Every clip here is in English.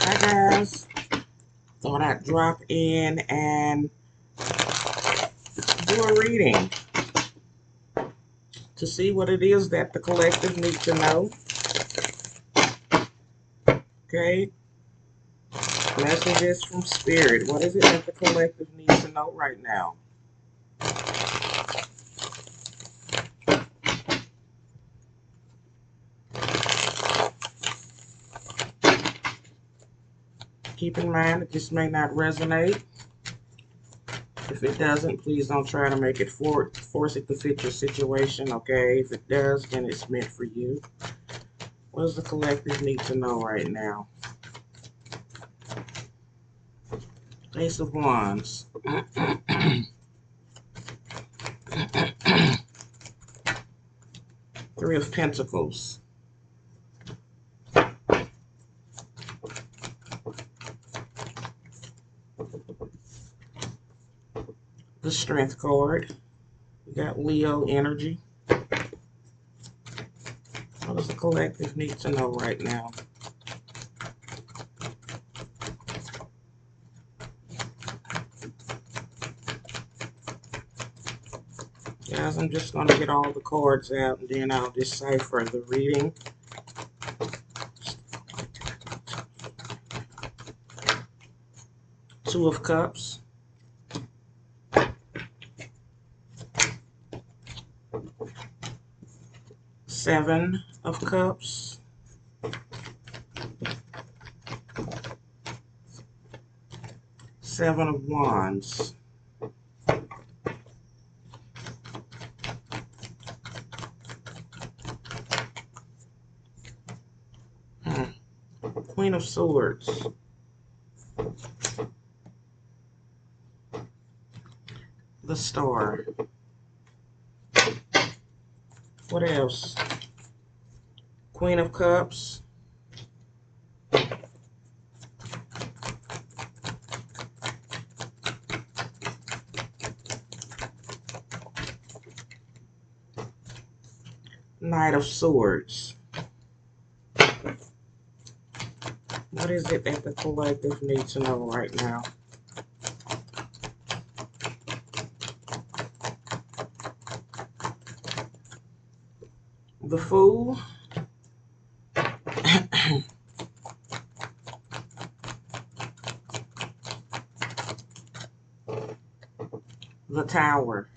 Hi guys, thought I'd drop in and do a reading to see what it is that the collective needs to know. Okay, messages from spirit. What is it that the collective needs to know right now? Keep in mind that this may not resonate. If it doesn't, please don't try to make it force it to fit your situation, okay? If it does, then it's meant for you. What does the collective need to know right now? Ace of Wands. Three of Pentacles. The Strength card. We got Leo energy. What does the collective need to know right now? Guys, I'm just going to get all the cards out and then I'll decipher the reading. Two of Cups. Seven of Cups. Seven of Wands. Queen of Swords. The Star. What else? Queen of Cups. Knight of Swords. What is it that the collective needs to know right now? The Fool. The Tower.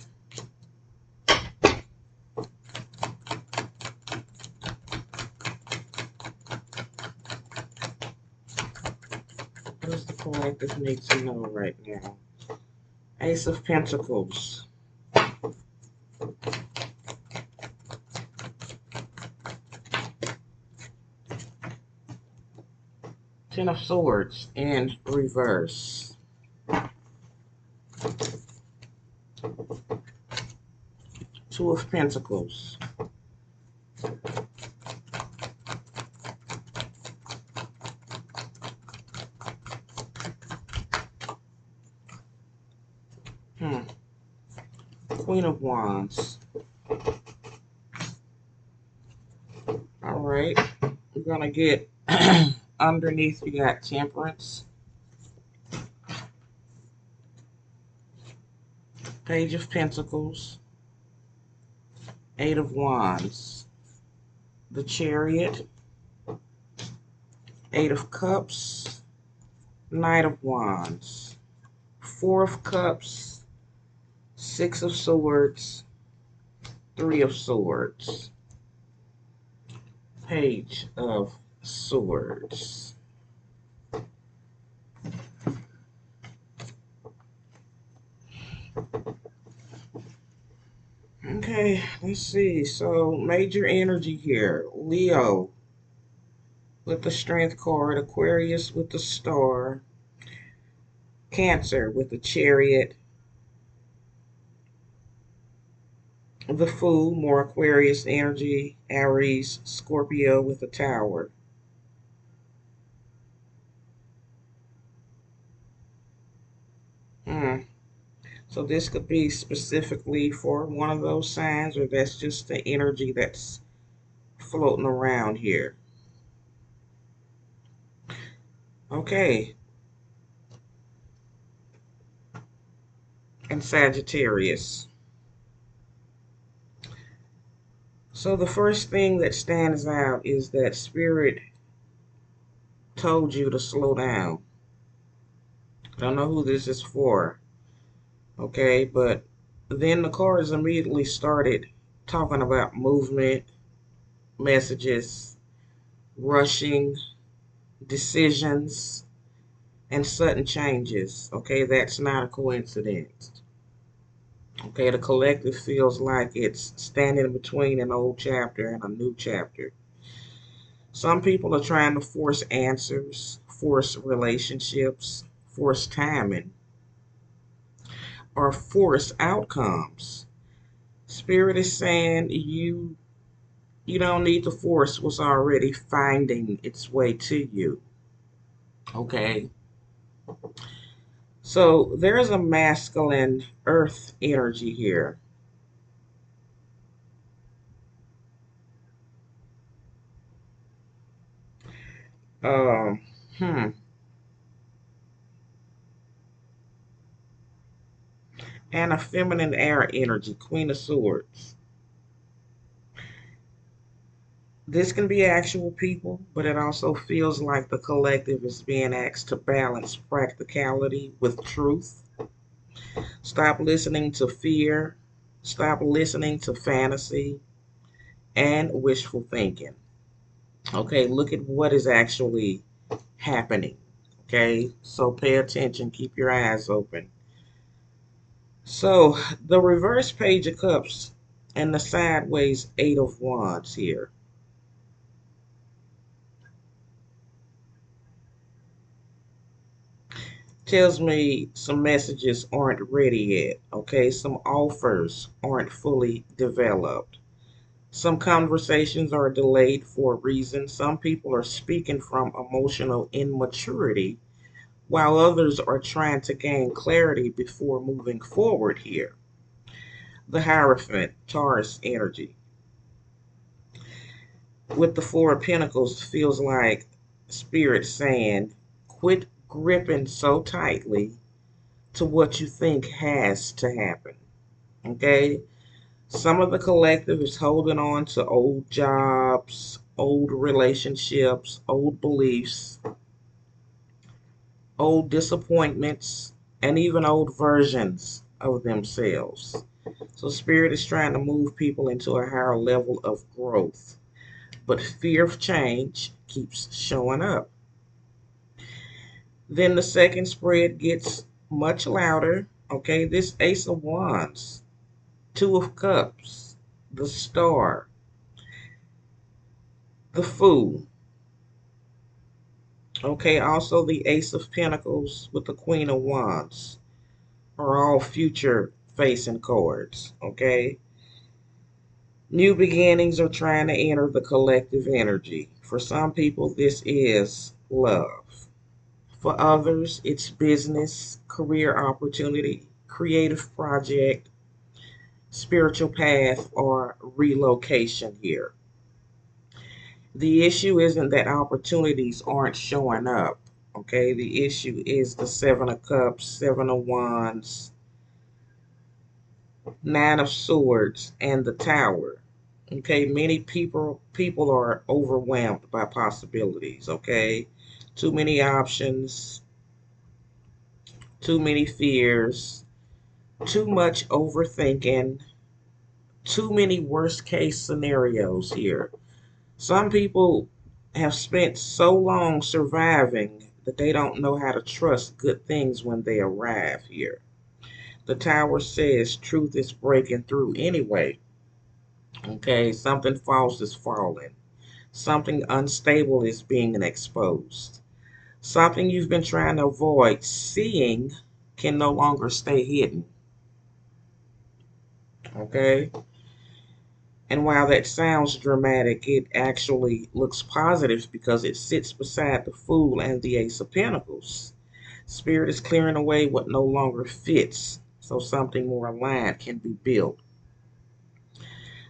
What does the collective need to know right now? Ace of Pentacles. Ten of Swords in reverse. Two of Pentacles. Queen of Wands. All right, we're gonna get underneath. You got Temperance. Page of Pentacles. Eight of Wands. The Chariot. Eight of Cups. Knight of Wands. Four of Cups. Six of Swords. Three of Swords. Page of Swords. Okay, let's see. So, major energy here. Leo with the Strength card. Aquarius with the Star. Cancer with the Chariot. The Fool, more Aquarius energy. Aries, Scorpio with the Tower. So this could be specifically for one of those signs, or that's just the energy that's floating around here. Okay, and Sagittarius. So the first thing that stands out is that Spirit told you to slow down. I don't know who this is for, okay, but then the cards immediately started talking about movement, messages, rushing, decisions, and sudden changes. Okay, that's not a coincidence. Okay, the collective feels like it's standing between an old chapter and a new chapter. Some people are trying to force answers, force relationships, force timing, or force outcomes. Spirit is saying you don't need to force what's already finding its way to you. Okay. So there's a masculine earth energy here. Um, hmm. And a feminine air energy, Queen of Swords. This can be actual people, but it also feels like the collective is being asked to balance practicality with truth. Stop listening to fear. Stop listening to fantasy and wishful thinking. Okay, look at what is actually happening. Okay, so pay attention, keep your eyes open. So, the reverse page of cups and the sideways eight of wands here tells me some messages aren't ready yet. Okay, some offers aren't fully developed. Some conversations are delayed for a reason. Some people are speaking from emotional immaturity, while others are trying to gain clarity before moving forward here. The Hierophant, Taurus energy, with the Four of Pentacles, feels like Spirit saying, quit gripping so tightly to what you think has to happen. Okay? Some of the collective is holding on to old jobs, old relationships, old beliefs, old disappointments, and even old versions of themselves. So, Spirit is trying to move people into a higher level of growth, but fear of change keeps showing up. Then the second spread gets much louder. Okay, this Ace of Wands, Two of Cups, the Star, the Fool. Okay, also the Ace of Pentacles with the Queen of Wands are all future facing cards. Okay, new beginnings are trying to enter the collective energy. For some people, this is love. For others, it's business, career opportunity, creative project, spiritual path, or relocation here. The issue isn't that opportunities aren't showing up. Okay, the issue is the Seven of Cups, Seven of Wands, Nine of Swords, and the Tower. Okay, many people are overwhelmed by possibilities. Okay, too many options, too many fears, too much overthinking, too many worst case scenarios here. Some people have spent so long surviving that they don't know how to trust good things when they arrive here. The tower says truth is breaking through anyway. Okay, something false is falling. Something unstable is being exposed. Something you've been trying to avoid seeing can no longer stay hidden. Okay? And while that sounds dramatic, it actually looks positive because it sits beside the Fool and the Ace of Pentacles. Spirit is clearing away what no longer fits so something more aligned can be built.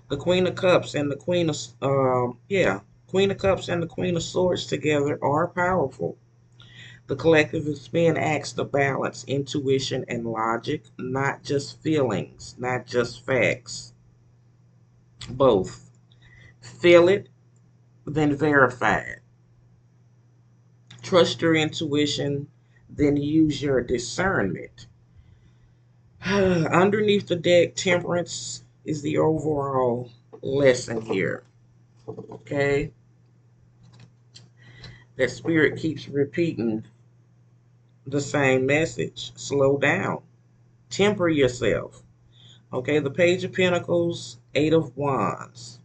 The Queen of Cups and the Queen of Cups and the Queen of Swords together are powerful. The collective is being asked to balance intuition and logic, not just feelings, not just facts. Both. Feel it, then verify it. Trust your intuition, then use your discernment. Underneath the deck, temperance is the overall lesson here. Okay? That spirit keeps repeating the same message. Slow down. Temper yourself. Okay, the Page of Pentacles, Eight of Wands,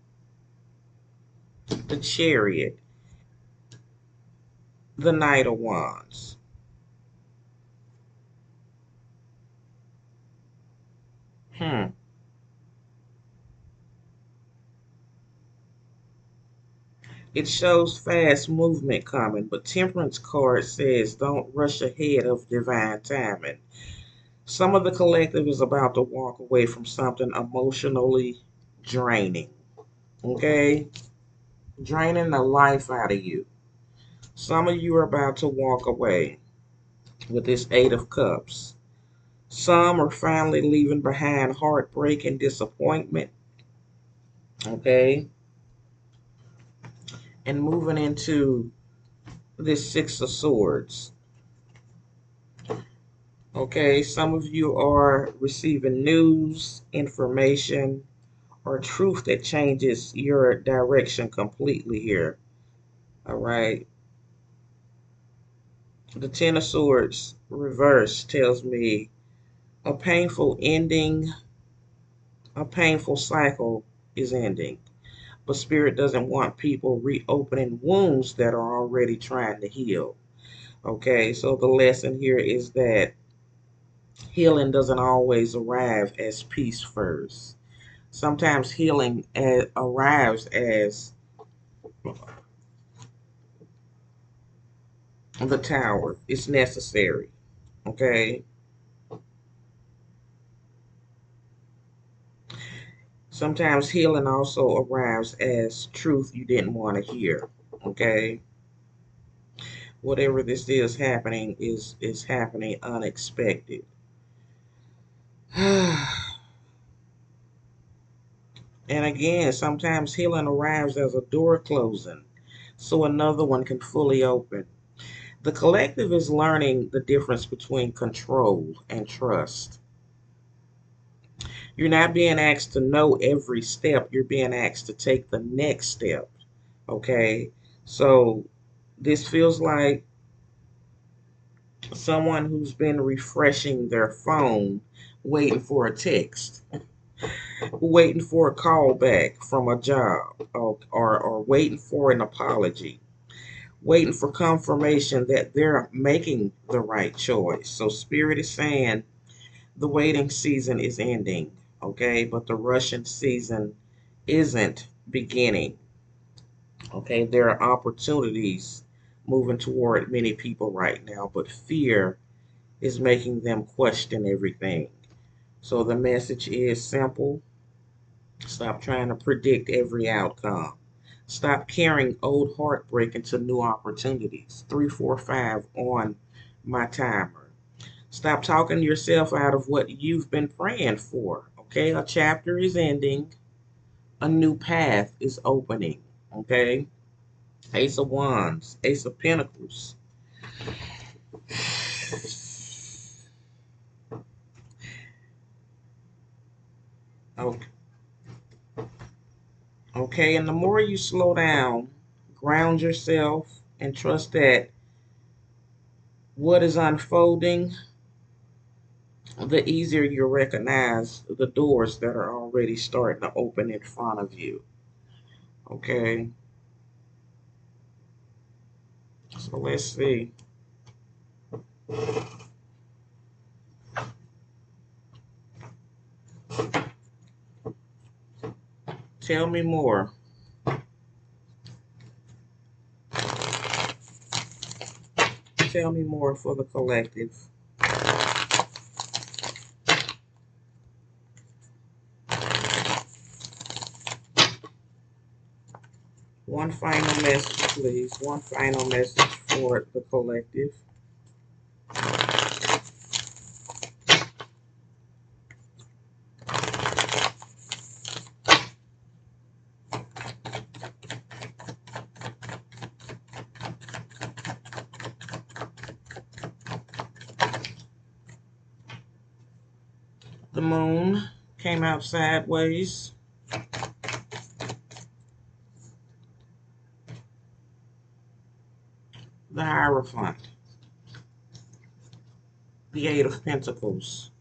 the Chariot, the Knight of Wands. Hmm. It shows fast movement coming, but Temperance card says don't rush ahead of divine timing. Some of the collective is about to walk away from something emotionally draining. Okay? Draining the life out of you. Some of you are about to walk away with this Eight of Cups. Some are finally leaving behind heartbreak and disappointment. Okay? And moving into this Six of Swords. Okay? Some of you are receiving news, information, or truth that changes your direction completely here. All right. The Ten of Swords reverse tells me a painful ending, a painful cycle is ending. But Spirit doesn't want people reopening wounds that are already trying to heal. Okay, so the lesson here is that healing doesn't always arrive as peace first. Sometimes healing arrives as the tower. It's necessary. Okay. Sometimes healing also arrives as truth you didn't want to hear. Okay. Whatever this is happening is happening unexpected. And again, sometimes healing arrives as a door closing so another one can fully open. The collective is learning the difference between control and trust. You're not being asked to know every step, you're being asked to take the next step. Okay? So this feels like someone who's been refreshing their phone, waiting for a text, waiting for a call back from a job, or waiting for an apology, waiting for confirmation that they're making the right choice. So Spirit is saying the waiting season is ending, okay? But the rushing season isn't beginning, okay? There are opportunities moving toward many people right now, but fear is making them question everything. So the message is simple. Stop trying to predict every outcome. Stop carrying old heartbreak into new opportunities. 345 on my timer. Stop talking yourself out of what you've been praying for. Okay, a chapter is ending, a new path is opening. Okay, Ace of Wands, Ace of Pentacles. Okay, okay, and the more you slow down, ground yourself, and trust that what is unfolding, the easier you recognize the doors that are already starting to open in front of you. Okay, so let's see. Tell me more. Tell me more for the collective. One final message, please. One final message for the collective. The moon came out sideways. The Hierophant. The Eight of Pentacles.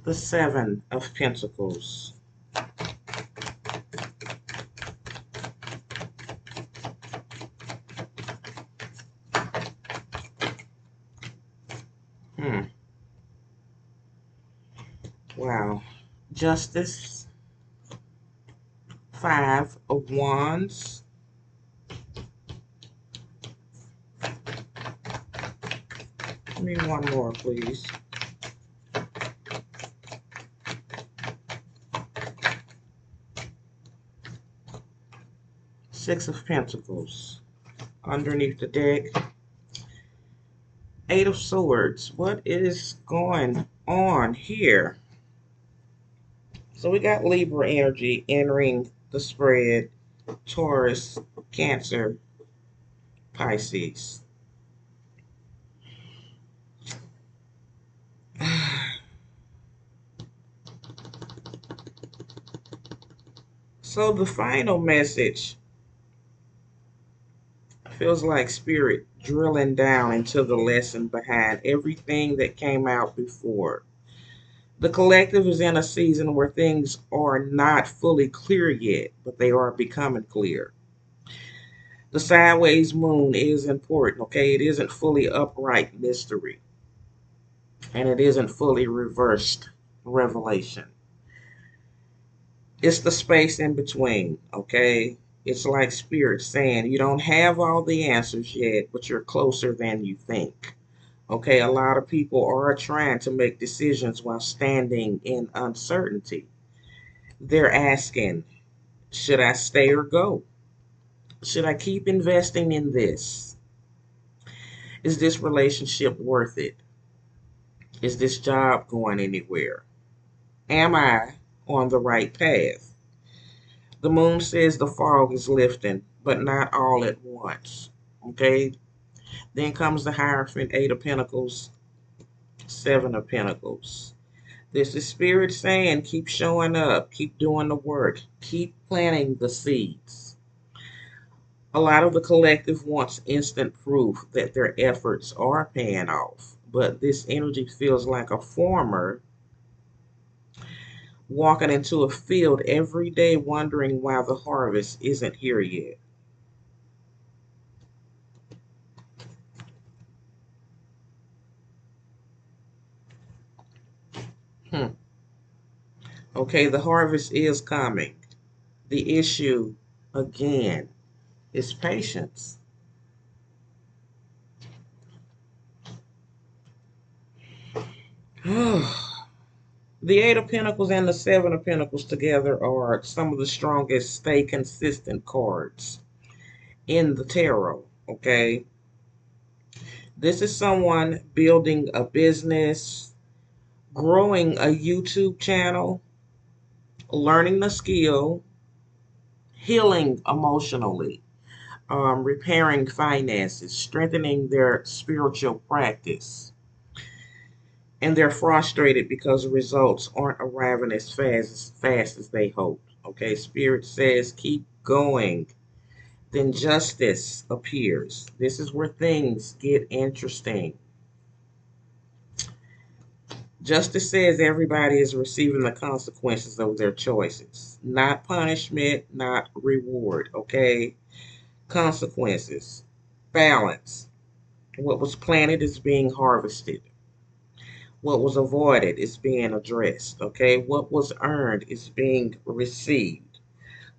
The Seven of Pentacles. Wow. Justice. Five of Wands. Give me one more, please. Six of Pentacles. Underneath the deck. Eight of Swords. What is going on here? So we got Libra energy entering the spread. Taurus, Cancer, Pisces. So the final message feels like spirit drilling down into the lesson behind everything that came out before. The collective is in a season where things are not fully clear yet, but they are becoming clear. The sideways moon is important, okay? It isn't fully upright mystery, and it isn't fully reversed revelation. It's the space in between, okay? It's like spirit saying you don't have all the answers yet, but you're closer than you think. Okay, a lot of people are trying to make decisions while standing in uncertainty. They're asking, should I stay or go? Should I keep investing in this? Is this relationship worth it? Is this job going anywhere? Am I on the right path? The moon says the fog is lifting, but not all at once. Okay? Then comes the Hierophant, Eight of Pentacles, Seven of Pentacles. This is spirit saying, keep showing up, keep doing the work, keep planting the seeds. A lot of the collective wants instant proof that their efforts are paying off, but this energy feels like a farmer walking into a field every day wondering why the harvest isn't here yet. Okay, the harvest is coming. The issue, again, is patience. The Eight of Pentacles and the Seven of Pentacles together are some of the strongest stay consistent cards in the tarot, okay? This is someone building a business, growing a YouTube channel, learning the skill, healing emotionally, repairing finances, strengthening their spiritual practice. And they're frustrated because the results aren't arriving as fast as they hoped. Okay, Spirit says keep going. Then justice appears. This is where things get interesting. Justice says everybody is receiving the consequences of their choices. Not punishment, not reward, okay? Consequences. Balance. What was planted is being harvested. What was avoided is being addressed, okay? What was earned is being received.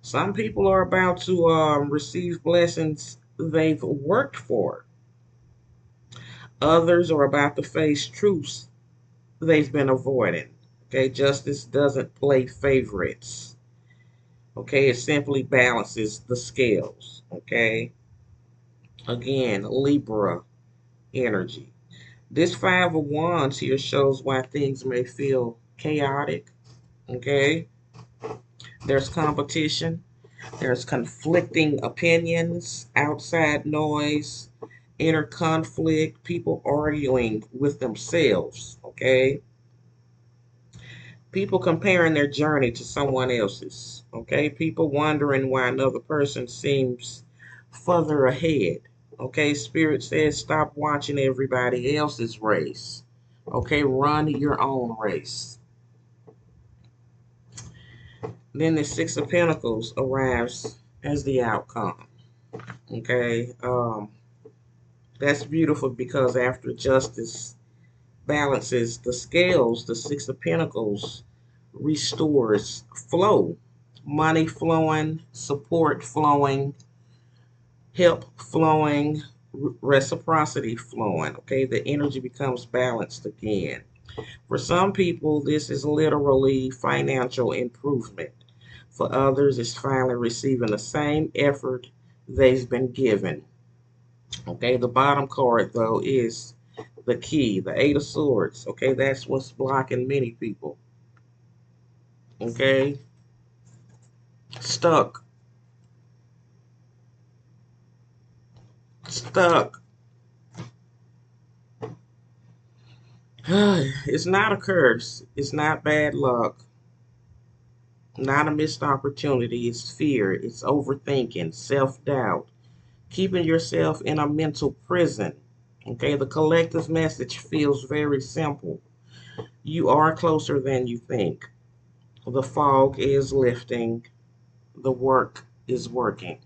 Some people are about to receive blessings they've worked for. Others are about to face truths they've been avoiding. Okay, justice doesn't play favorites. Okay, it simply balances the scales. Okay, again, Libra energy. This Five of Wands here shows why things may feel chaotic. Okay, there's competition. There's conflicting opinions, outside noise, inner conflict, people arguing with themselves, okay? People comparing their journey to someone else's, okay? People wondering why another person seems further ahead, okay? Spirit says stop watching everybody else's race, okay? Run your own race. Then the Six of Pentacles arrives as the outcome, okay? That's beautiful because after justice balances the scales, the Six of Pentacles restores flow, money flowing, support flowing, help flowing, reciprocity flowing. Okay, the energy becomes balanced again. For some people, this is literally financial improvement. For others, it's finally receiving the same effort they've been given. Okay, the bottom card though is the key, the Eight of Swords. Okay, that's what's blocking many people. Okay, stuck, stuck. It's not a curse. It's not bad luck. Not a missed opportunity. It's fear. It's overthinking, self doubt, keeping yourself in a mental prison. Okay, the collective message feels very simple. You are closer than you think. The fog is lifting. The work is working.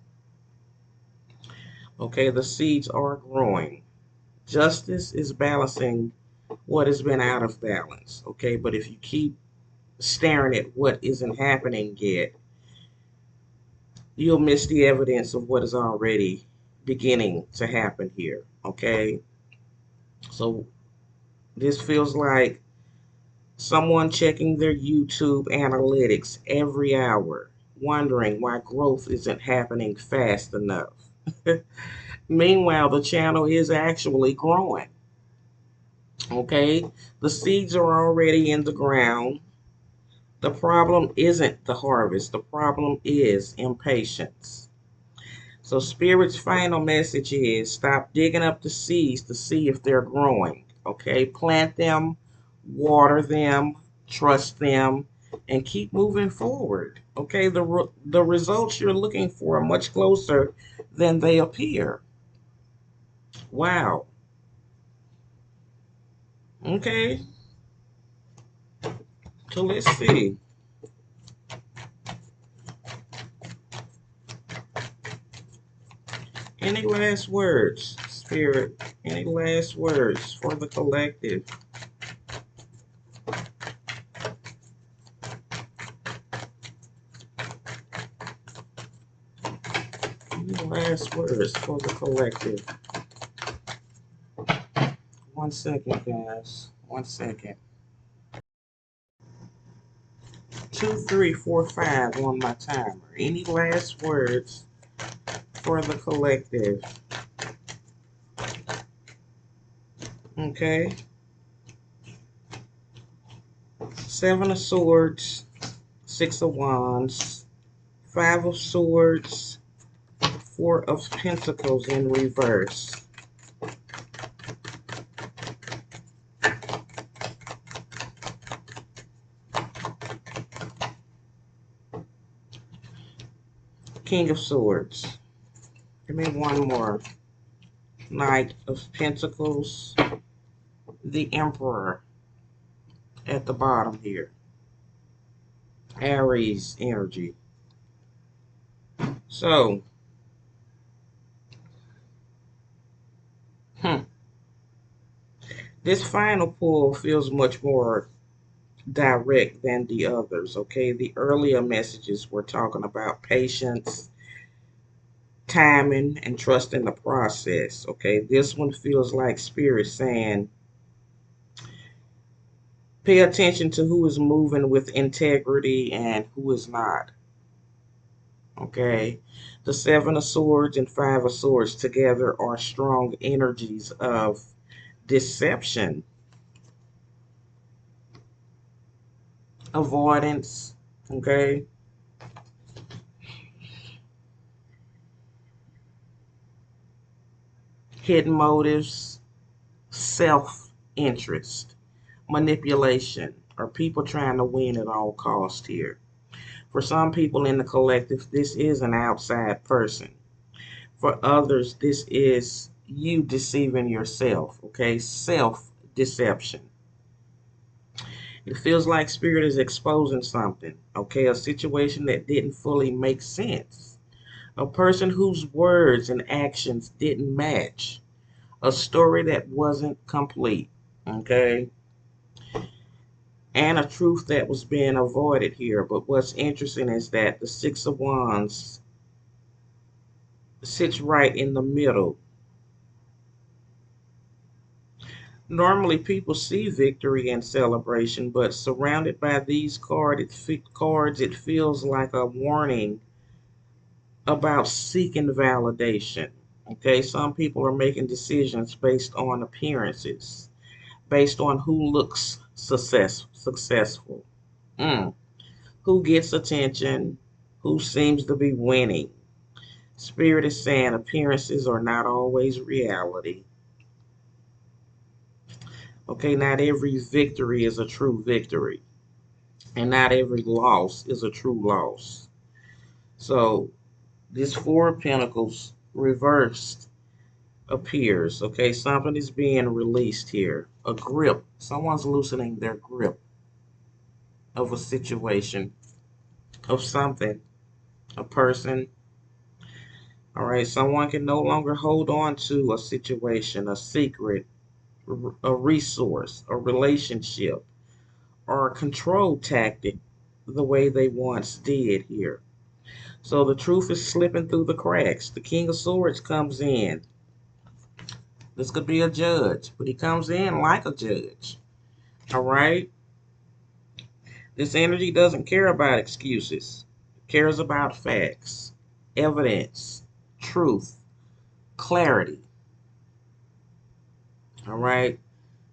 Okay, the seeds are growing. Justice is balancing what has been out of balance. Okay, but if you keep staring at what isn't happening yet, you'll miss the evidence of what is already beginning to happen here. Okay, so this feels like someone checking their YouTube analytics every hour, wondering why growth isn't happening fast enough. Meanwhile, the channel is actually growing. Okay, the seeds are already in the ground. The problem isn't the harvest, the problem is impatience. So, Spirit's final message is stop digging up the seeds to see if they're growing. Okay, plant them, water them, trust them, and keep moving forward. Okay, the results you're looking for are much closer than they appear. Wow. Okay, so let's see. Any last words, Spirit? Any last words for the collective? Any last words for the collective? 1 second, guys. 1 second. 2, 3, 4, 5 on my timer. Any last words for the collective? Okay. 7 of Swords, 6 of Wands, 5 of Swords, 4 of Pentacles in reverse. King of Swords. Give me one more. Knight of Pentacles. The Emperor at the bottom here. Aries energy. So, this final pull feels much more direct than the others, okay? The earlier messages were talking about patience, timing, and trusting the process, okay? This one feels like Spirit saying, pay attention to who is moving with integrity and who is not, okay? The 7 of Swords and 5 of Swords together are strong energies of deception, avoidance, okay? hidden motives, self-interest, manipulation, or people trying to win at all cost here. For some people in the collective, this is an outside person. For others, this is you deceiving yourself, okay? Self-deception. It feels like spirit is exposing something, okay? A situation that didn't fully make sense. A person whose words and actions didn't match. A story that wasn't complete, okay? And a truth that was being avoided here. But what's interesting is that the Six of Wands sits right in the middle. Normally, people see victory and celebration, but surrounded by these cards, it feels like a warning about seeking validation. Okay, some people are making decisions based on appearances, based on who looks successful, mm, who gets attention, who seems to be winning. Spirit is saying appearances are not always reality. Okay, not every victory is a true victory, and not every loss is a true loss. So, this Four of Pentacles reversed appears. Okay, something is being released here. A grip. Someone's loosening their grip of a situation, of something, a person. All right, someone can no longer hold on to a situation, a secret, a resource, a relationship, or a control tactic the way they once did here. So the truth is slipping through the cracks. The King of Swords comes in. This could be a judge, but he comes in like a judge. All right? This energy doesn't care about excuses. It cares about facts, evidence, truth, clarity. All right?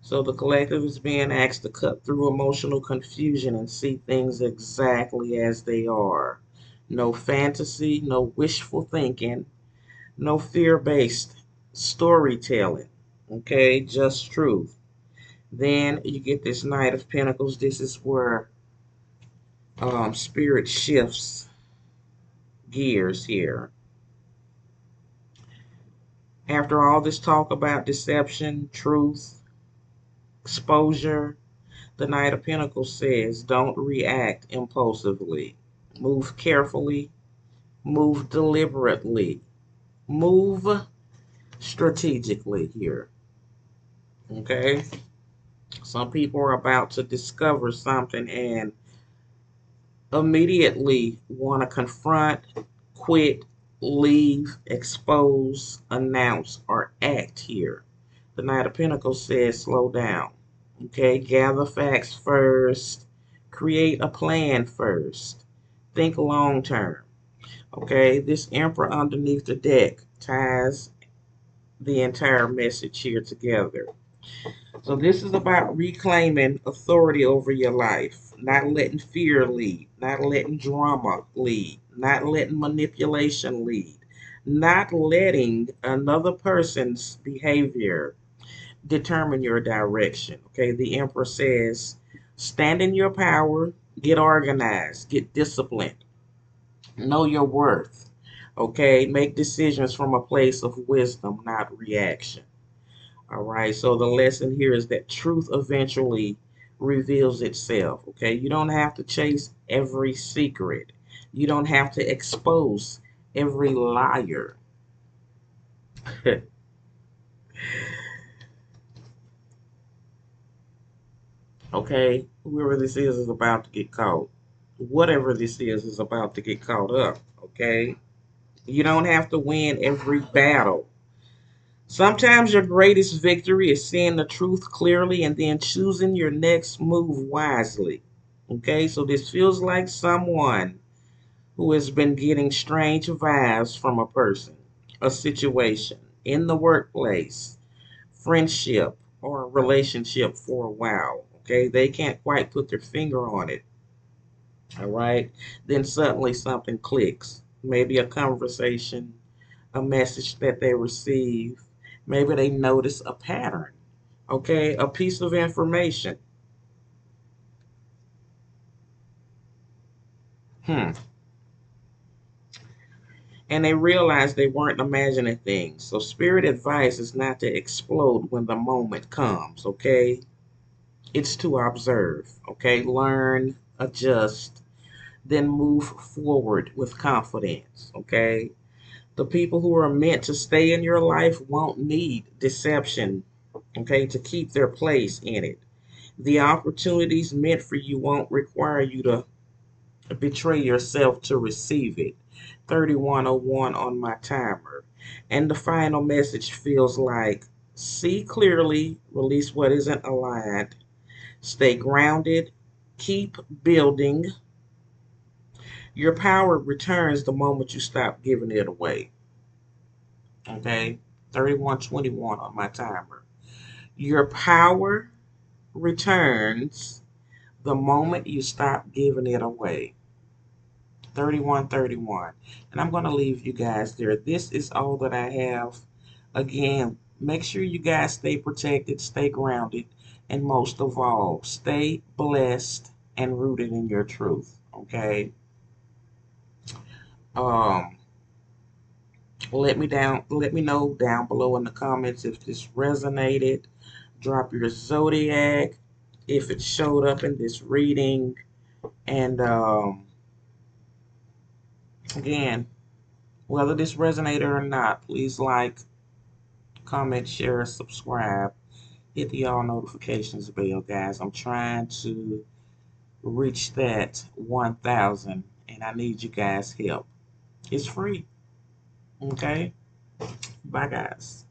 So the collective is being asked to cut through emotional confusion and see things exactly as they are. No fantasy, no wishful thinking, no fear-based storytelling. Okay, just truth. Then you get this Knight of Pentacles. This is where spirit shifts gears here. After all this talk about deception, truth, exposure, the Knight of Pentacles says, don't react impulsively. Move carefully. Move deliberately. Move strategically here. Okay? Some people are about to discover something and immediately want to confront, quit, leave, expose, announce, or act here. The Knight of Pentacles says slow down. Okay, gather facts first, create a plan first, think long term. Okay, this Emperor underneath the deck ties the entire message here together. So this is about reclaiming authority over your life, not letting fear lead, not letting drama lead, not letting manipulation lead, not letting another person's behavior determine your direction. Okay, the Emperor says, stand in your power, get organized, get disciplined, know your worth. Okay, make decisions from a place of wisdom, not reaction. All right, so the lesson here is that truth eventually reveals itself. Okay, you don't have to chase every secret, you don't have to expose every liar. Okay, whoever this is about to get caught. Whatever this is about to get caught up. Okay, you don't have to win every battle. Sometimes your greatest victory is seeing the truth clearly and then choosing your next move wisely. Okay, so this feels like someone who has been getting strange vibes from a person, a situation, in the workplace, friendship, or a relationship for a while. Okay, they can't quite put their finger on it. All right, then suddenly something clicks. Maybe a conversation, a message that they receive, Maybe they notice a pattern, okay, a piece of information. Hmm. And they realize they weren't imagining things. So spirit advice is not to explode when the moment comes, okay? It's to observe, okay? Learn, adjust, then move forward with confidence, okay? The people who are meant to stay in your life won't need deception, okay, to keep their place in it. The opportunities meant for you won't require you to betray yourself to receive it. 3101 on my timer. And the final message feels like see clearly, release what isn't aligned, stay grounded, keep building. Your power returns the moment you stop giving it away. Okay? 3121 on my timer. Your power returns the moment you stop giving it away. 3131. And I'm going to leave you guys there. This is all that I have. Again, make sure you guys stay protected, stay grounded, and most of all, stay blessed and rooted in your truth. Okay? Um, let me know down below in the comments if this resonated. Drop your zodiac if it showed up in this reading. And again, whether this resonated or not, please like, comment, share, subscribe. Hit the all notifications bell, guys. I'm trying to reach that 1,000 and I need you guys' help. It's free. Okay? Bye, guys.